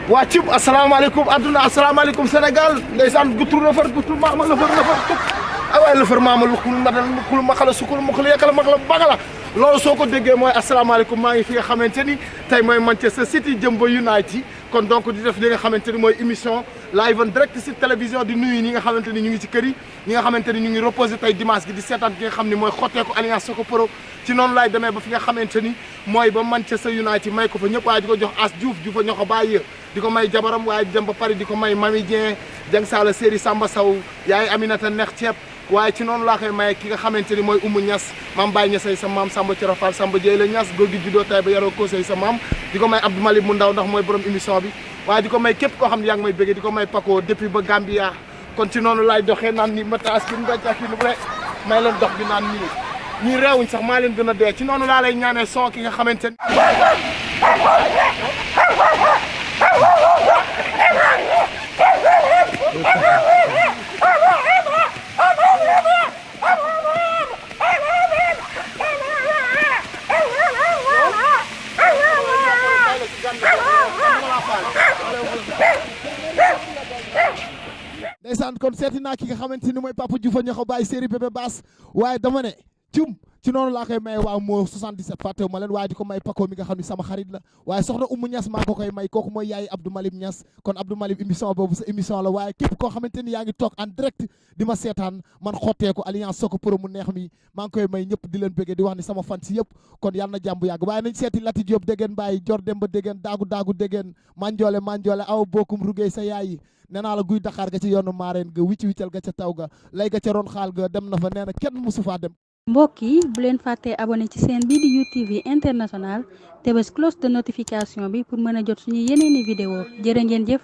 waa cib asalaamaaleykum adduna asalaamaaleykum Sénégal ndeysaan gutur nafar gutur maama lafar nafar ay waay lafar maama lukul madal lukul maxala sukul muxul yekkala maxala bagala loolu soo ko déggee mooy asalaamaaleykum maa ngi fi nga xamante ni tey mooy Manchester City jëm ba United kon donc di def li nga xamante ni mooy émission live en direct sur télévision di nuyu ñi nga xamante ni ñu ngi ci kër yi ñi nga xamante ni ñu ngi reposé tey dimanche gi di seetaan ki nga xam ni mooy xotteeku Alliance Soccer Pro ci noonu laay demee ba fi nga xamante ni mooy ba Manchester United may ko fa ñëpp waaye di ko jox As Diouf Diouf a ñoo ko bàyyi di ko may jabaram waaye dem ba Paris di ko may Mami Dieng Dieng Sala Séri Samba Sow yaay Aminata neex ceeb waaye ci noonu laa koy maye ki nga xamante ni mooy Oumou Niass maam Baye Niassay sa maam Samba Thioro Fall Samba Dieye la Niass góor gi juddoo tay ba yaroo Kosey sa maam di ko may Abdou Malib mu ndaw ndax mooy borom émission bi waaye di ko may képp koo xam ne yaa ngi may bëggee di ko may Paco depuis ba Gambia kon ci noonu laay doxee naan ni mataas ki mbéccax ki lu may leen dox bi naan nii ñii réewuñ sax maa leen gën a dee ci noonu laa lay ñaanee son ki nga xamante ni ndeysaan kon seeti naa ki nga xamante ni mooy Papa Diouf ñoo ko bàyyi série bébé baas waaye dama ne cum ci noonu laa koy may waaw moo 77 fàttewu ma leen waaye di ko may Paco mi nga xam ni sama xarit la waaye soxna Oumou Niass maa ko koy may kooku mooy yaay Abdou Malib Niass kon Abdou Malib émission boobu sa émission la waaye képp koo xamante ni yaa ngi toog en direct di ma seetaan man xotteeku Alliance Soccer Pro mu neex mi maa ngi koy may ñëpp di leen bëggee di wax ni sama fan si yëpp kon yàlla na jàmm yàgg waaye nañ seeti Lati Diop déggeen bàyyi Jor Demba déggeen daagu déggeen manjoole aw bokkum rugéey sa yaay nee naa la guy Dakar ga ci yoonu maareen ga wiccal ga ca taw ga lay ga ca ron xaal ga dem na fa nee na kenn musu faa dem mbokk yi bu leen fàttee abonné ci seen bii di UTV international te bés cloche de notification bi pour mën a jot suñu yeneeni vidéo jërë ngeen jëf